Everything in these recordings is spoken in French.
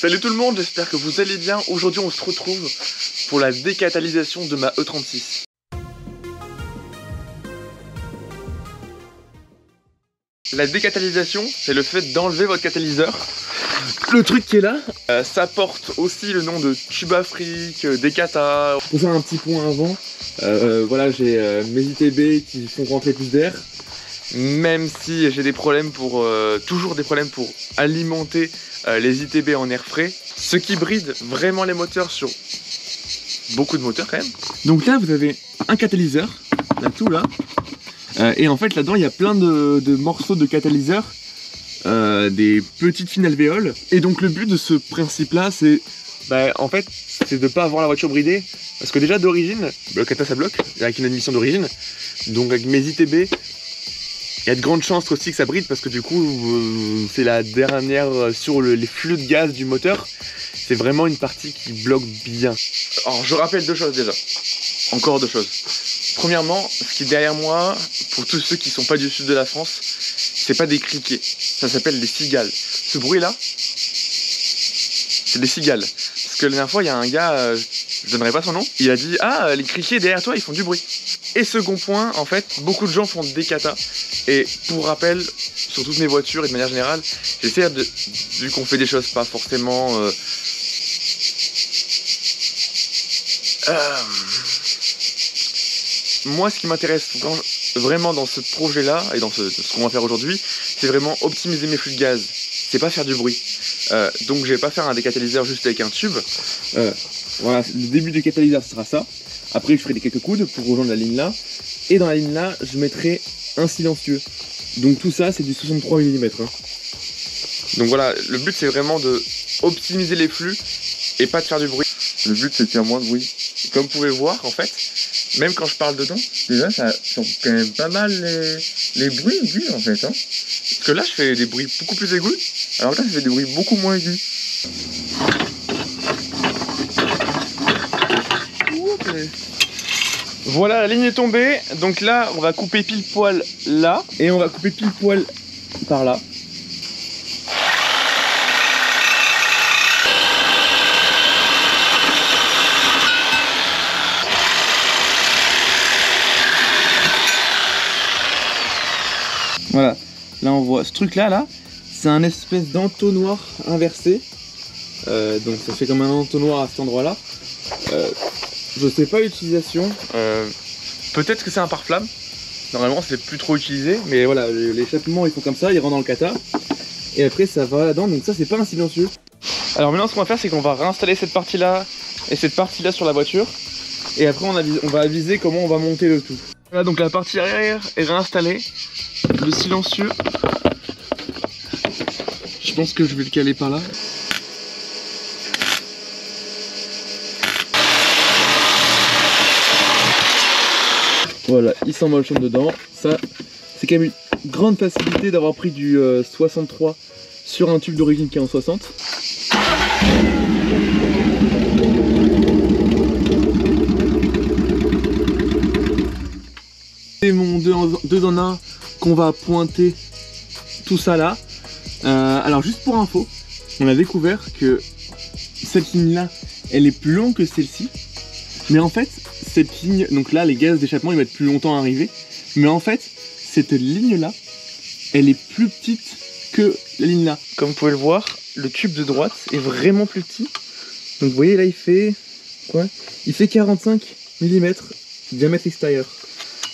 Salut tout le monde, j'espère que vous allez bien. Aujourd'hui on se retrouve pour la décatalysation de ma E36. La décatalysation, c'est le fait d'enlever votre catalyseur. Le truc qui est là, ça porte aussi le nom de Tube Afrique, Décata. Pour faire un petit point avant, voilà, j'ai mes ITB qui font rentrer plus d'air. Même si j'ai des problèmes pour, toujours des problèmes pour alimenter les ITB en air frais. Ce qui bride vraiment les moteurs sur beaucoup de moteurs quand même. Donc là vous avez un catalyseur, là tout là. Et en fait là-dedans il y a plein de morceaux de catalyseur, des petites fines alvéoles. Et donc le but de ce principe là c'est en fait c'est de pas avoir la voiture bridée. Parce que déjà d'origine, le cata ça bloque, avec une admission d'origine. Donc avec mes ITB, il y a de grandes chances aussi que ça bride parce que du coup c'est la dernière sur les flux de gaz du moteur. C'est vraiment une partie qui bloque bien. Alors je rappelle deux choses déjà. Encore deux choses. Premièrement, ce qui est derrière moi, pour tous ceux qui sont pas du sud de la France, c'est pas des criquets. Ça s'appelle des cigales. Ce bruit là, c'est des cigales. Parce que la dernière fois, il y a un gars, je donnerai pas son nom, il a dit « Ah, les criquets derrière toi, ils font du bruit ». Et second point, en fait, beaucoup de gens font des catas. Et pour rappel, sur toutes mes voitures et de manière générale, j'essaie de, vu qu'on fait des choses pas forcément... moi, ce qui m'intéresse vraiment dans ce projet-là, et dans ce qu'on va faire aujourd'hui, c'est vraiment optimiser mes flux de gaz. C'est pas faire du bruit. Donc je vais pas faire un décatalyseur juste avec un tube. Voilà, le début du catalyseur ce sera ça. Après je ferai quelques coudes pour rejoindre la ligne là. Et dans la ligne là, je mettrai un silencieux. Donc tout ça c'est du 63 mm. Hein. Donc voilà, le but c'est vraiment de optimiser les flux et pas de faire du bruit. Le but c'est de faire moins de bruit. Et comme vous pouvez voir en fait, même quand je parle dedans, déjà ça sent quand même pas mal les bruits aigus en fait. Hein. Parce que là je fais des bruits beaucoup plus aigus, alors là je fais des bruits beaucoup moins aigus. Voilà, la ligne est tombée, donc là on va couper pile poil là, et on va couper pile poil par là. Voilà, là on voit ce truc là, c'est un espèce d'entonnoir inversé. Donc ça fait comme un entonnoir à cet endroit là. Je sais pas l'utilisation. Peut-être que c'est un pare-flamme. Normalement c'est plus trop utilisé. Mais voilà, l'échappement il faut comme ça, il rentre dans le kata. Et après ça va là-dedans, donc ça c'est pas un silencieux. Alors maintenant ce qu'on va faire c'est qu'on va réinstaller cette partie là et cette partie là sur la voiture. Et après on va aviser comment on va monter le tout. Voilà, donc la partie arrière est réinstallée. Le silencieux, je pense que je vais le caler par là. Voilà, il s'emmochonne dedans. Ça, c'est quand même une grande facilité d'avoir pris du 63 sur un tube d'origine qui est en 60. C'est mon 2 en 1 qu'on va pointer tout ça là. Alors juste pour info, on a découvert que cette ligne là, elle est plus longue que celle-ci. Mais en fait, cette ligne, donc là les gaz d'échappement ils mettent plus longtemps à arriver. Mais en fait, cette ligne là, elle est plus petite que la ligne là. Comme vous pouvez le voir, le tube de droite est vraiment plus petit. Donc vous voyez là il fait quoi? Il fait 45 mm diamètre extérieur.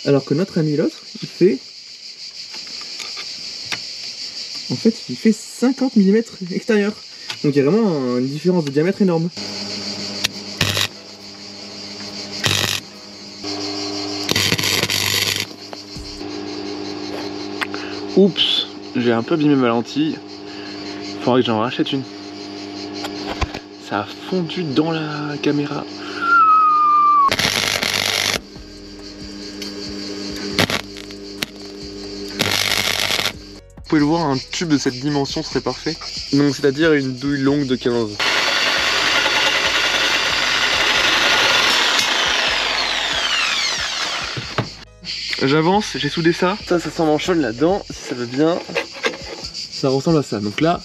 Alors que notre ami l'autre, il fait... En fait, il fait 50 mm extérieur. Donc il y a vraiment une différence de diamètre énorme. Oups, j'ai un peu abîmé ma lentille. Faudrait que j'en rachète une. Ça a fondu dans la caméra. Vous pouvez le voir, un tube de cette dimension serait parfait. Donc c'est-à-dire une douille longue de 15. J'avance, j'ai soudé ça. Ça s'emmanchonne là-dedans, si ça veut bien. Ça ressemble à ça. Donc là,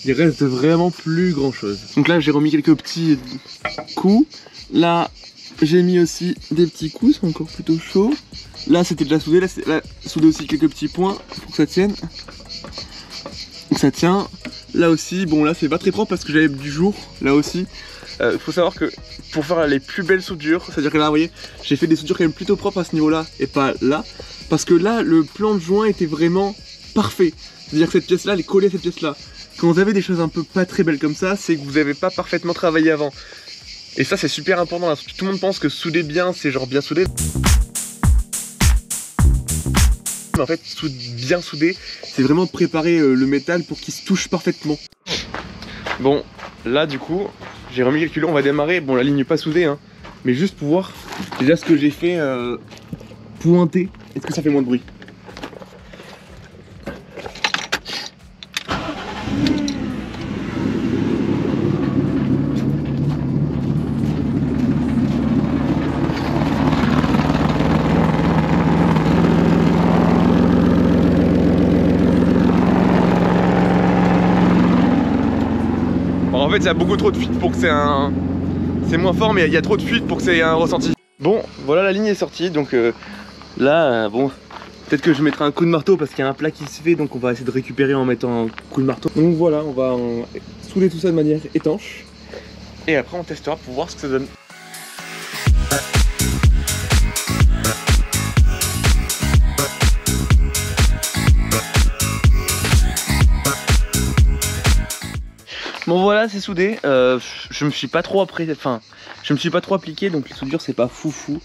il reste vraiment plus grand chose. Donc là j'ai remis quelques petits coups. Là j'ai mis aussi des petits coups, c'est encore plutôt chaud. Là c'était déjà soudé, là soudé aussi quelques petits points pour que ça tienne. Donc ça tient. Là aussi, bon là c'est pas très propre parce que j'avais du jour, là aussi. Faut savoir que pour faire les plus belles soudures, c'est-à-dire que là vous voyez, j'ai fait des soudures quand même plutôt propres à ce niveau-là et pas là. Parce que là le plan de joint était vraiment parfait. C'est-à-dire que cette pièce-là, elle est collée à cette pièce-là. Quand vous avez des choses un peu pas très belles comme ça, c'est que vous n'avez pas parfaitement travaillé avant. Et ça c'est super important là, tout le monde pense que souder bien, c'est genre bien soudé. Mais en fait, bien soudé, c'est vraiment préparer le métal pour qu'il se touche parfaitement. Bon, là du coup, j'ai remis quelques lots, on va démarrer. Bon, la ligne n'est pas soudée, hein, mais juste pour voir déjà ce que j'ai fait pointer. Est-ce que ça fait moins de bruit? En fait, il y a beaucoup trop de fuite pour que c'est un... C'est moins fort, mais il y a trop de fuite pour que c'est un ressenti. Bon, voilà, la ligne est sortie, donc là, bon, peut-être que je mettrai un coup de marteau parce qu'il y a un plat qui se fait, donc on va essayer de récupérer en mettant un coup de marteau. Donc voilà, on va souder tout ça de manière étanche. Et après, on testera pour voir ce que ça donne. Bon voilà, c'est soudé. Je me suis pas trop appliqué, donc les soudures c'est pas foufou.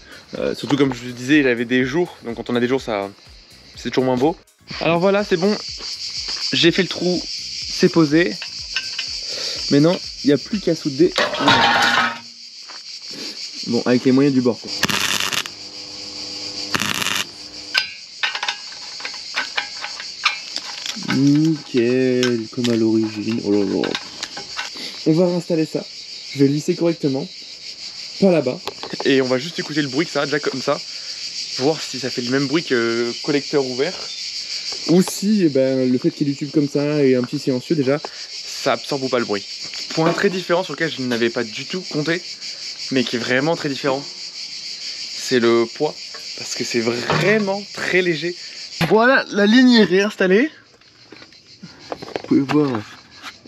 Surtout comme je vous disais, j'avais des jours, donc quand on a des jours ça c'est toujours moins beau. Alors voilà, c'est bon. J'ai fait le trou, c'est posé. Maintenant, il n'y a plus qu'à souder. Bon, avec les moyens du bord, quoi. Nickel, comme à l'origine. Oh là là. On va réinstaller ça. Je vais lisser correctement. Pas là-bas. Et on va juste écouter le bruit que ça a déjà comme ça. Voir si ça fait le même bruit que collecteur ouvert. Ou si eh ben, le fait qu'il y ait du tube comme ça et un petit silencieux déjà, ça absorbe ou pas le bruit. Point très différent sur lequel je n'avais pas du tout compté, mais qui est vraiment très différent. C'est le poids. Parce que c'est vraiment très léger. Voilà, la ligne est réinstallée. Vous pouvez voir.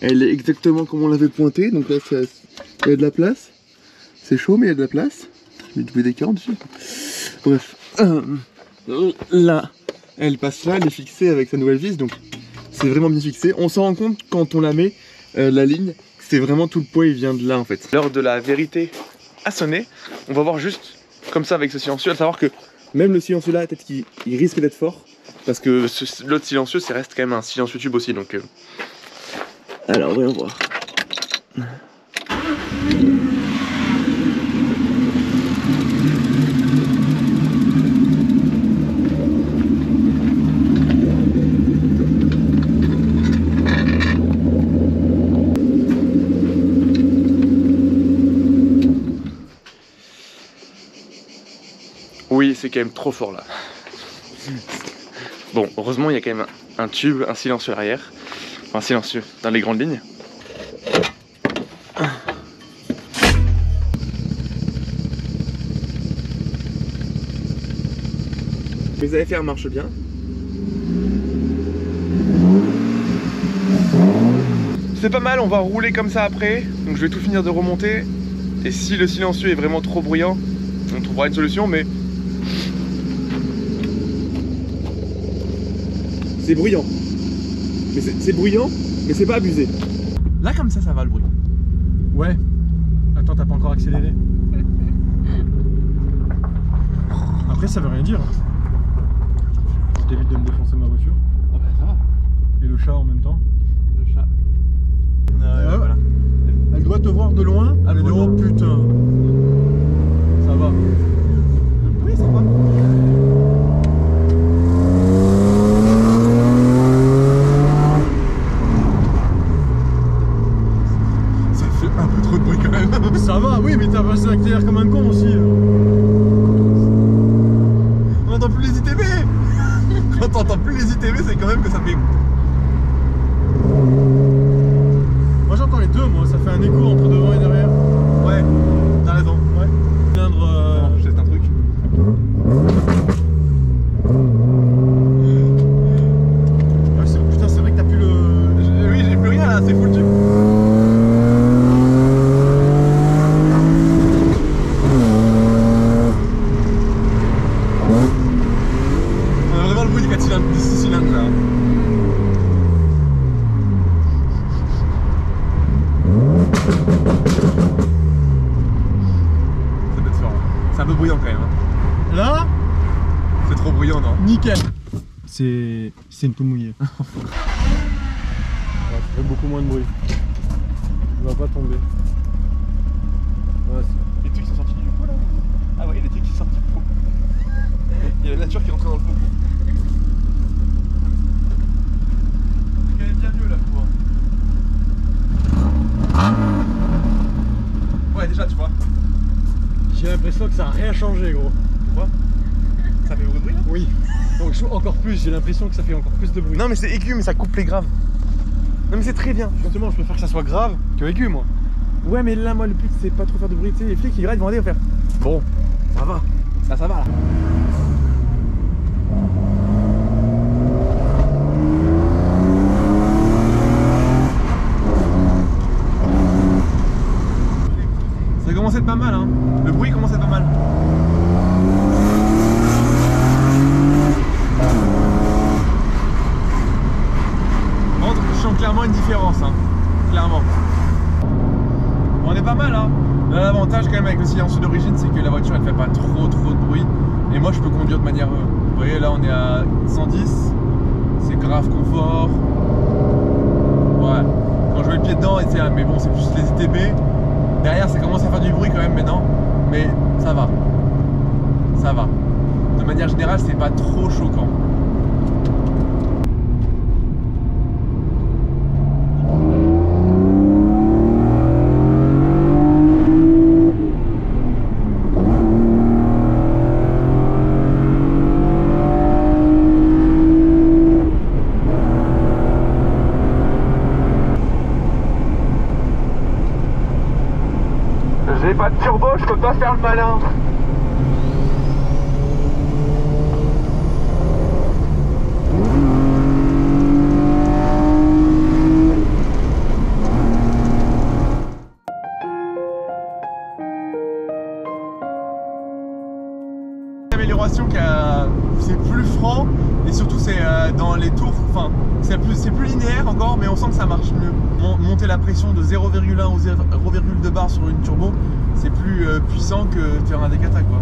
Elle est exactement comme on l'avait pointé, donc là il y a de la place. C'est chaud mais il y a de la place. Je mets du BD40 dessus. Bref. Là, elle passe là, elle est fixée avec sa nouvelle vis, donc c'est vraiment bien fixé. On s'en rend compte quand on la met, la ligne, c'est vraiment tout le poids il vient de là en fait. L'heure de la vérité a sonné. On va voir juste comme ça avec ce silencieux, à savoir que même le silencieux là, peut-être qu'il risque d'être fort. Parce que l'autre silencieux, ça reste quand même un silencieux tube aussi, donc... Alors, voyons voir. Oui, c'est quand même trop fort là. Bon, heureusement, il y a quand même un tube, un silencieux arrière. Enfin, silencieux, dans les grandes lignes. Les AFR marchent bien. C'est pas mal, on va rouler comme ça après. Donc je vais tout finir de remonter. Et si le silencieux est vraiment trop bruyant, on trouvera une solution, mais... C'est bruyant. Mais c'est bruyant, mais c'est pas abusé. Là comme ça va le bruit. Ouais. Attends, t'as pas encore accéléré. Après ça veut rien dire. Je t'évite de me défoncer ma voiture. Ah bah ça va. Et le chat en même temps. Le chat. Voilà. Elle doit te voir de loin. Ah, mais oh putain. Ça va. Oui, ça va. Ça va, oui, mais t'as passé l'accélère comme un con aussi. On n'entend plus les ITV. Quand t'entends plus les ITV, c'est quand même que ça fait... les deux, moi, ça fait un écho entre devant et derrière. Ouais, t'as raison. Ouais. Cylindre. Je teste un truc. Ouais, putain, c'est vrai que t'as plus le. Oui, j'ai plus rien là, c'est foutu. On a vraiment le bruit du 4 cylindres, du 6 cylindres là. Ça doit être fort. C'est un peu bruyant quand même. Hein. Là, C'est trop bruyant, non? nickel. C'est une poule mouillée. Ouais, ça fait beaucoup moins de bruit. Il va pas tomber. Ouais, Les trucs sont sortis du pot là? Ah ouais, il y a des trucs qui sont sortis du pot. Il y a la nature qui est rentrée dans le pot. C'est quand même bien mieux là, pour voir. Ouais, déjà, tu vois. j'ai l'impression que ça a rien changé, gros. Pourquoi? Ça fait beaucoup de bruit là? Oui. Donc je encore plus, j'ai l'impression que ça fait encore plus de bruit. Non, mais c'est aigu, mais ça coupe les graves. Non, mais c'est très bien. Justement, je préfère que ça soit grave que aigu, moi. Ouais, mais là, moi, le but, c'est pas trop faire de bruit. Tu sais, les flics, ils vont aller faire. Bon, ça va. Ça va là. Ça commence à être pas mal, hein. Le bruit commence à être pas mal. Je sens clairement une différence, hein. Clairement. On est pas mal, hein. Là, l'avantage quand même avec le silencieux d'origine, c'est que la voiture elle fait pas trop de bruit. Et moi je peux conduire de manière. Vous voyez là on est à 110. C'est grave confort. Ouais. Quand je mets le pied dedans, mais bon c'est plus les ITB. Derrière ça commence à faire du bruit quand même maintenant. Mais ça va. Ça va. De manière générale c'est pas trop choquant. J'ai pas de turbo, je peux pas faire le malin. Amélioration c'est plus franc et surtout c'est dans les tours, enfin c'est plus linéaire encore, mais on sent que ça marche mieux. Monter la pression de 0,1 ou 0,2 bar sur une turbo, c'est plus puissant que faire un décata quoi.